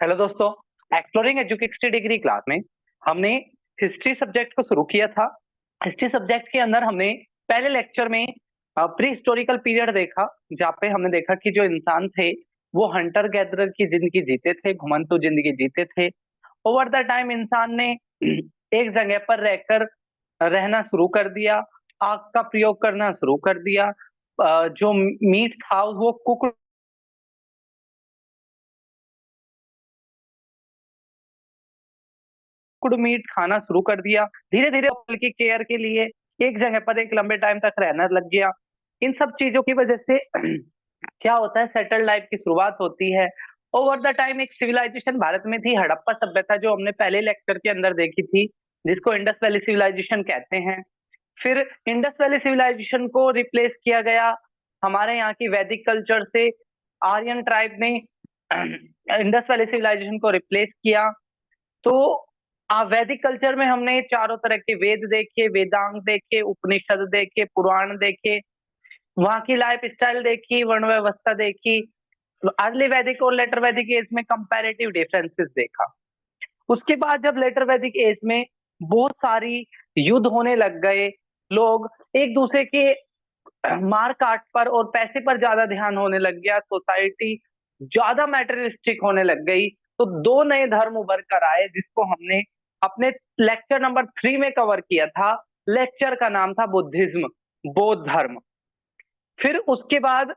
Hello दोस्तों। Exploring education degree class में हमने हिस्ट्री सब्जेक्ट को शुरू किया था। हिस्ट्री सब्जेक्ट के अंदर हमने पहले लेक्चर में प्री हिस्टोरिकल पीरियड देखा, जहाँ पे हमने देखा कि जो इंसान थे वो हंटर गैदरर की जिंदगी जीते थे, घुमंतू जिंदगी जीते थे। ओवर द टाइम इंसान ने एक जगह पर रहकर रहना शुरू कर दिया, आग का प्रयोग करना शुरू कर दिया। जो मीट था वो कुक कुड मीट खाना शुरू कर दिया। धीरे धीरे की केयर के लिए एक जगह पर एक लंबे टाइम तक रहना लग गया। इन सब चीजों की वजह से क्या होता है, सेटल लाइफ की शुरुआत होती है। ओवर द टाइम एक सिविलाइजेशन भारत में थी, हड़प्पा सभ्यता, जो हमने पहले लेक्चर के अंदर देखी थी, जिसको इंडस वैली सिविलाइजेशन कहते हैं। फिर इंडस वैली सिविलाइजेशन को रिप्लेस किया गया हमारे यहाँ की वैदिक कल्चर से। आर्यन ट्राइब ने इंडस वैली सिविलाइजेशन को रिप्लेस किया। तो वैदिक कल्चर में हमने चारों तरह के वेद देखे, वेदांग देखे, उपनिषद देखे, पुराण देखे, वहां की लाइफ स्टाइल देखी, वर्ण व्यवस्था देखी। अर्ली वैदिक और लेटर वैदिक एज में कंपैरेटिव डिफरेंसेस देखा। उसके बाद जब लेटर वैदिक एज में बहुत सारी युद्ध होने लग गए, लोग एक दूसरे के मार काट पर और पैसे पर ज्यादा ध्यान होने लग गया, सोसाइटी ज्यादा मैटेरियलिस्टिक होने लग गई, तो दो नए धर्म उभर कर आए, जिसको हमने अपने लेक्चर नंबर 3 में कवर किया था। लेक्चर का नाम था बुद्धिज्म, बौद्ध धर्म। फिर उसके बाद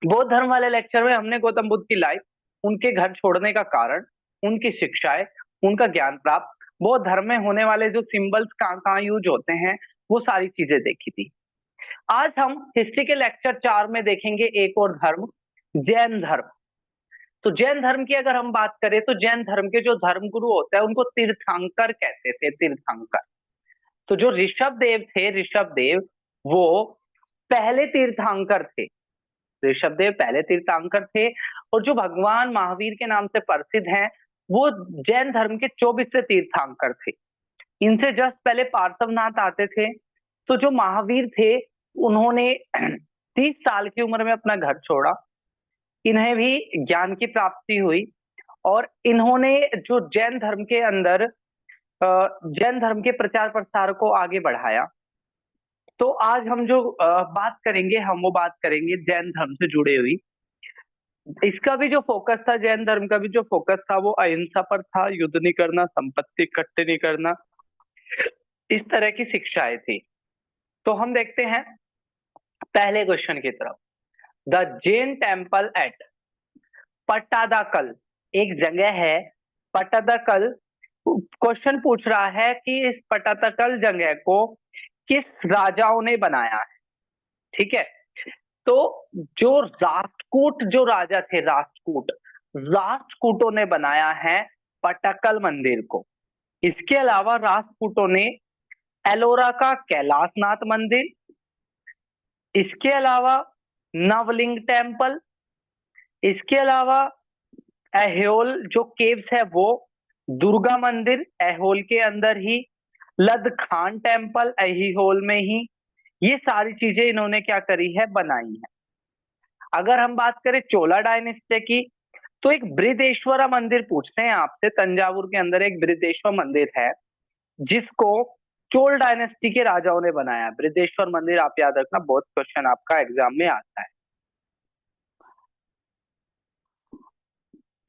बौद्ध धर्म वाले लेक्चर में हमने गौतम बुद्ध की लाइफ, उनके घर छोड़ने का कारण, उनकी शिक्षाएं, उनका ज्ञान प्राप्त, बौद्ध धर्म में होने वाले जो सिंबल्स कहाँ कहाँ यूज होते हैं, वो सारी चीजें देखी थी। आज हम हिस्ट्री के लेक्चर 4 में देखेंगे एक और धर्म, जैन धर्म। तो जैन धर्म की अगर हम बात करें तो जैन धर्म के जो धर्म गुरु होते हैं उनको तीर्थंकर कहते थे, तीर्थंकर। तो जो ऋषभ देव थे, ऋषभ देव वो पहले तीर्थंकर थे। ऋषभ देव पहले तीर्थंकर थे। और जो भगवान महावीर के नाम से प्रसिद्ध हैं, वो जैन धर्म के 24वें तीर्थंकर थे। इनसे जस्ट पहले पार्श्वनाथ आते थे। तो जो महावीर थे उन्होंने 30 साल की उम्र में अपना घर छोड़ा। इन्हें भी ज्ञान की प्राप्ति हुई और इन्होंने जो जैन धर्म के अंदर जैन धर्म के प्रचार प्रसार को आगे बढ़ाया। तो आज हम जो बात करेंगे, हम वो बात करेंगे जैन धर्म से जुड़े हुई। इसका भी जो फोकस था, जैन धर्म का भी जो फोकस था, वो अहिंसा पर था। युद्ध नहीं करना, संपत्ति इकट्ठे नहीं करना, इस तरह की शिक्षाएं थी। तो हम देखते हैं पहले क्वेश्चन की तरफ। द जैन टेम्पल एट पट्टादाकल, एक जगह है पट्टादाकल। क्वेश्चन पूछ रहा है कि इस पट्टादाकल जगह को किस राजाओं ने बनाया है। ठीक है, तो जो राष्ट्रकूट जो राजा थे, राष्ट्रकूटों ने बनाया है पट्टाकल मंदिर को। इसके अलावा राष्ट्रकूटों ने एलोरा का कैलाशनाथ मंदिर, इसके अलावा नवलिंग टेम्पल, इसके अलावा ऐहोल जो केव्स है वो, दुर्गा मंदिर ऐहोल के अंदर ही, लदखान टेम्पल ऐहोल में ही, ये सारी चीजें इन्होंने क्या करी है, बनाई है। अगर हम बात करें चोला डायनेस्टी की, तो एक बृहदेश्वरा मंदिर पूछते हैं आपसे। तंजावुर के अंदर एक बृहदेश्वर मंदिर है जिसको चोल डायनेस्टी के राजाओं ने बनाया। बृहदेश्वर मंदिर आप याद रखना, बहुत क्वेश्चन आपका एग्जाम में आता है।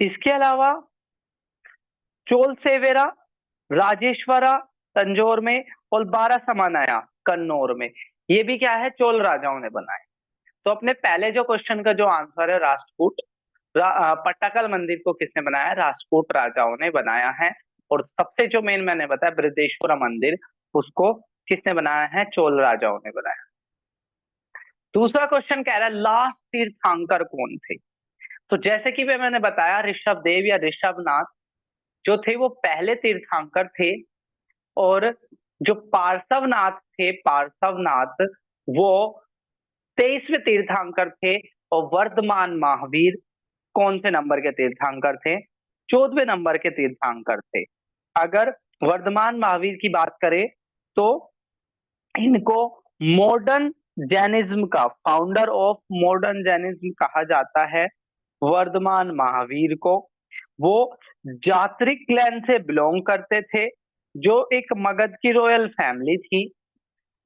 इसके अलावा चोल सेवेरा, राजेश्वरा तंजौर में, और बारह समानाया कन्नौर में, ये भी क्या है, चोल राजाओं ने बनाए। तो अपने पहले जो क्वेश्चन का जो आंसर है राष्ट्रकूट, पट्टाकल मंदिर को किसने बनाया, राष्ट्रकूट राजाओं ने बनाया है। और सबसे जो मेन मैंने बताया बृहदेश्वरा मंदिर, उसको किसने बनाया है, चोल राजाओं ने बनाया। दूसरा क्वेश्चन कह रहा है लास्ट तीर्थंकर कौन थे। तो जैसे कि मैंने बताया, ऋषभ देव या ऋषभनाथ जो थे वो पहले तीर्थंकर थे। और जो पार्श्वनाथ थे, पार्श्वनाथ वो 23वें तीर्थंकर थे। और वर्धमान महावीर कौन से नंबर के तीर्थंकर थे, 14वें नंबर के तीर्थंकर थे। अगर वर्धमान महावीर की बात करें तो इनको मॉडर्न जैनिज्म का फाउंडर ऑफ मॉडर्न जैनिज्म कहा जाता है, वर्धमान महावीर को। वो जात्रिक क्लैन से बिलोंग करते थे, जो एक मगध की रॉयल फैमिली थी।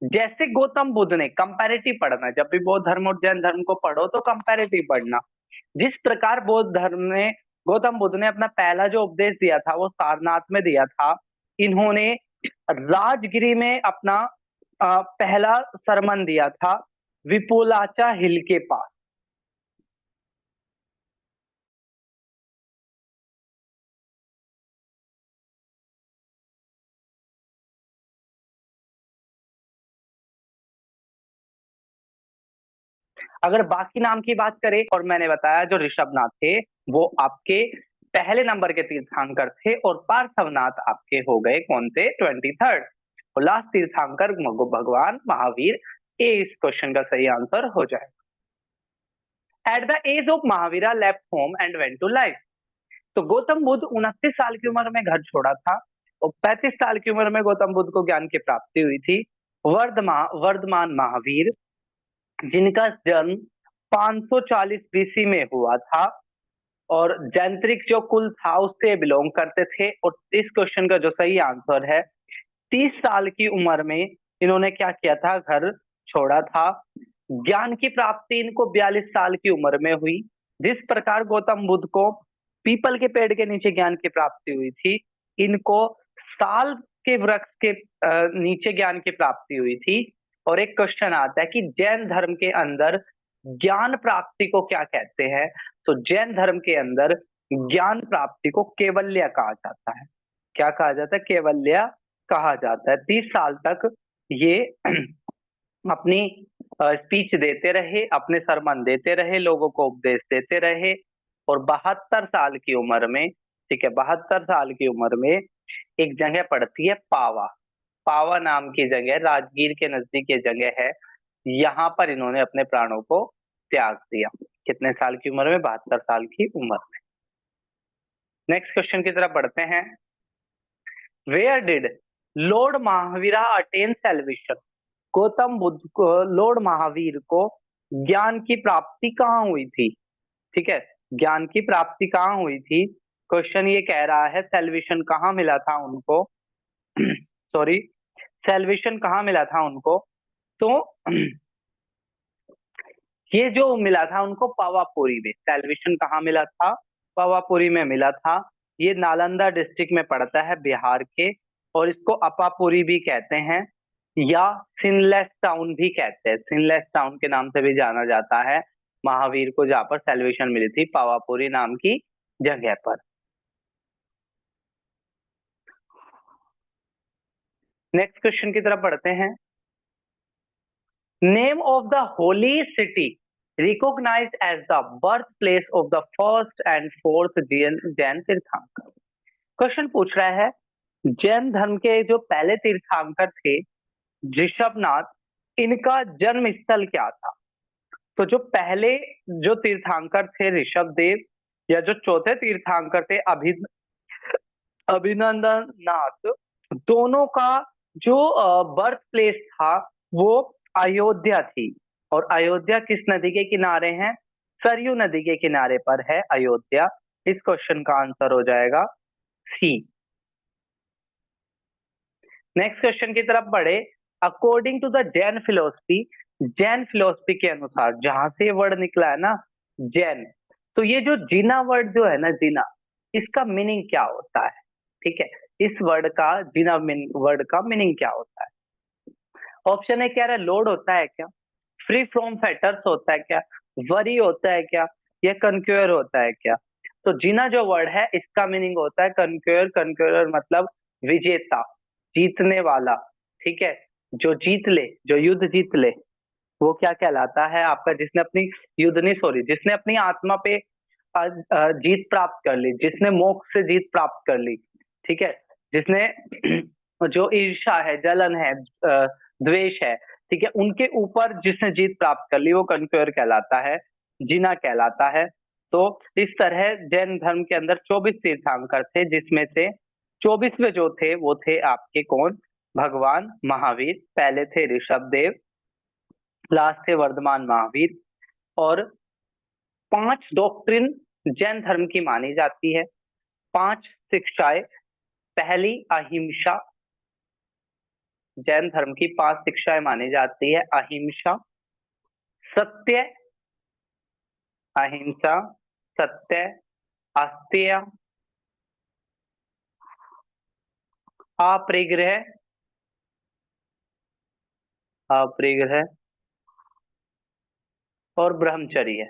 जैसे गौतम बुद्ध ने, कंपैरेटिव पढ़ना, जब भी बौद्ध धर्म और जैन धर्म को पढ़ो तो कंपैरेटिव पढ़ना। जिस प्रकार बौद्ध धर्म ने, गौतम बुद्ध ने अपना पहला जो उपदेश दिया था वो सारनाथ में दिया था। इन्होंने राजगिरी में अपना पहला सरमन दिया था, विपुलाचा हिल के पास। अगर बाकी नाम की बात करें, और मैंने बताया जो ऋषभनाथ थे वो आपके पहले नंबर के तीर्थंकर थे, और पार्श्वनाथ आपके हो गए कौन थे, 23rd। और लास्ट तीर्थंकर भगवान महावीर। ए इस क्वेश्चन का सही आंसर हो जाएगा। At the age of Mahavira left home and went to life. तो गौतम बुद्ध 29 साल की उम्र में घर छोड़ा था, और 35 साल की उम्र में गौतम बुद्ध को ज्ञान की प्राप्ति हुई थी। वर्धमान महावीर, जिनका जन्म 540 बीसी में हुआ था, और जैंत्रिक जो कुल था उससे बिलोंग करते थे। और इस क्वेश्चन का जो सही आंसर है, 30 साल की उम्र में इन्होंने क्या किया था, घर छोड़ा था। ज्ञान की प्राप्ति इनको 42 साल की उम्र में हुई। जिस प्रकार गौतम बुद्ध को पीपल के पेड़ के नीचे ज्ञान की प्राप्ति हुई थी, इनको साल के वृक्ष के नीचे ज्ञान की प्राप्ति हुई थी। और एक क्वेश्चन आता है कि जैन धर्म के अंदर ज्ञान प्राप्ति को क्या कहते हैं, तो जैन धर्म के अंदर ज्ञान प्राप्ति को केवल्य कहा जाता है। क्या कहा जाता है, केवल्य कहा जाता है। 30 साल तक ये अपनी स्पीच देते रहे, अपने सरमन देते रहे, लोगों को उपदेश देते रहे। और 72 साल की उम्र में, ठीक है, 72 साल की उम्र में एक जगह पड़ती है पावा। पावा नाम की जगह राजगीर के नजदीक ये जगह है। यहाँ पर इन्होंने अपने प्राणों को त्याग दिया। कितने साल की उम्र में, 72 साल की उम्र में। नेक्स्ट क्वेश्चन की तरफ बढ़ते हैं। Where did lord Mahavira attain salvation. Gautam Buddha को, लॉर्ड महावीर को ज्ञान की प्राप्ति कहाँ हुई थी, ठीक है, ज्ञान की प्राप्ति कहाँ हुई थी। क्वेश्चन ये कह रहा है सेल्वेशन कहाँ मिला था उनको, सॉरी, सेल्वेशन कहाँ मिला था उनको। तो ये जो मिला था उनको पावापुरी में। सेल्वेशन कहाँ मिला था, पावापुरी में मिला था। ये नालंदा डिस्ट्रिक्ट में पड़ता है, बिहार के। और इसको अपापुरी भी कहते हैं, या सिनलेस टाउन भी कहते हैं। सिनलेस टाउन के नाम से भी जाना जाता है महावीर को, जहाँ पर सेल्वेशन मिली थी, पावापुरी नाम की जगह पर। नेक्स्ट क्वेश्चन की तरफ बढ़ते हैं। Name of the holy city recognized as the birthplace of the first and fourth Jain तीर्थंकर। क्वेश्चन पूछ रहा है, जैन धर्म के जो पहले तीर्थंकर थे ऋषभनाथ, इनका जन्म स्थल क्या था। तो जो पहले जो तीर्थंकर थे ऋषभदेव, या जो चौथे तीर्थंकर थे अभिनंदन नाथ, दोनों का जो बर्थ प्लेस था वो अयोध्या थी। और अयोध्या किस नदी के किनारे है, सरयू नदी के किनारे पर है अयोध्या। इस क्वेश्चन का आंसर हो जाएगा सी। नेक्स्ट क्वेश्चन की तरफ बढ़े। According to the Jain philosophy, Jain philosophy के अनुसार, जहां से ये वर्ड निकला है ना जैन, तो ये जो जीना वर्ड जो है ना, जीना, इसका मीनिंग क्या होता है, ठीक है, इस वर्ड का, जीना वर्ड का मीनिंग क्या होता है। ऑप्शन है, कह रहा है लोड होता है क्या, फ्री फ्रॉम फेटर्स होता है क्या, वरी होता है क्या, या कन्क्योर होता है क्या। तो जीना जो वर्ड है इसका मीनिंग होता है कन्क्योर। कन्क्योर मतलब विजेता, जीतने वाला, ठीक है, जो जीत ले, जो युद्ध जीत ले, वो क्या कहलाता है आपका, जिसने अपनी युद्ध नहीं, सॉरी, जिसने अपनी आत्मा पे जीत प्राप्त कर ली, जिसने मोक्ष से जीत प्राप्त कर ली, ठीक है, जिसने जो ईर्ष्या है, जलन है, द्वेष है, ठीक है, उनके ऊपर जिसने जीत प्राप्त कर ली वो कन्क्योर कहलाता है, जीना कहलाता है। तो इस तरह जैन धर्म के अंदर 24 तीर्थंकर थे, जिसमें से 24वें जो थे वो थे आपके कौन, भगवान महावीर। पहले थे ऋषभदेव, लास्ट थे वर्धमान महावीर। और 5 डॉक्ट्रिन जैन धर्म की मानी जाती है। 5 शिक्षाएं। पहली अहिंसा, जैन धर्म की 5 शिक्षाएं मानी जाती है। अहिंसा, सत्य, अहिंसा, सत्य, अस्तेय, अपरिग्रह, अपरिग्रह और ब्रह्मचर्य।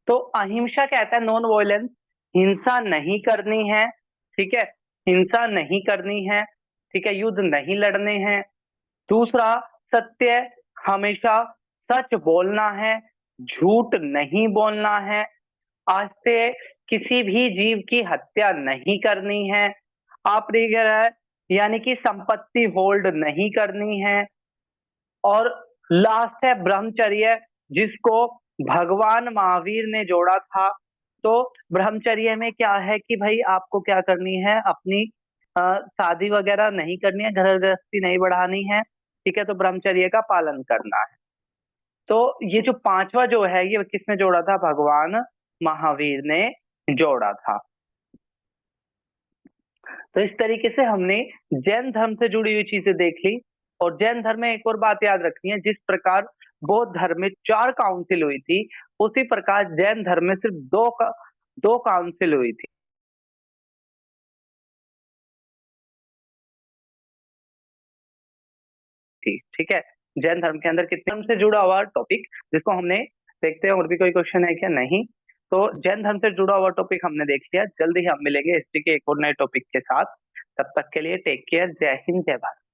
तो अहिंसा कहता है नॉन वॉयलेंस, हिंसा नहीं करनी है, ठीक है, हिंसा नहीं करनी है, ठीक है, युद्ध नहीं लड़ने हैं। दूसरा, सत्य, हमेशा सच बोलना है, झूठ नहीं बोलना है। आज से किसी भी जीव की हत्या नहीं करनी है। अपरिग्रह यानी कि संपत्ति होल्ड नहीं करनी है। और लास्ट है ब्रह्मचर्य, जिसको भगवान महावीर ने जोड़ा था। तो ब्रह्मचर्य में क्या है कि भाई आपको क्या करनी है, अपनी शादी वगैरह नहीं करनी है, घर गृहस्थी नहीं बढ़ानी है, ठीक है, तो ब्रह्मचर्य का पालन करना है। तो ये जो पांचवा जो है ये किसने जोड़ा था, भगवान महावीर ने जोड़ा था। तो इस तरीके से हमने जैन धर्म से जुड़ी हुई चीजें देख ली। और जैन धर्म में एक और बात याद रखनी है, जिस प्रकार बौद्ध धर्म में 4 काउंसिल हुई थी, उसी प्रकार जैन धर्म में सिर्फ 2 काउंसिल हुई थी। ठीक है, जैन धर्म के अंदर कितने धर्म से जुड़ा हुआ टॉपिक, जिसको हमने देखते हैं और भी कोई क्वेश्चन है क्या, नहीं। तो जैन धर्म से जुड़ा हुआ टॉपिक हमने देख लिया। जल्दी ही हम मिलेंगे हिस्ट्री के एक और नए टॉपिक के साथ। तब तक के लिए टेक केयर, जय हिंद, जय भारत।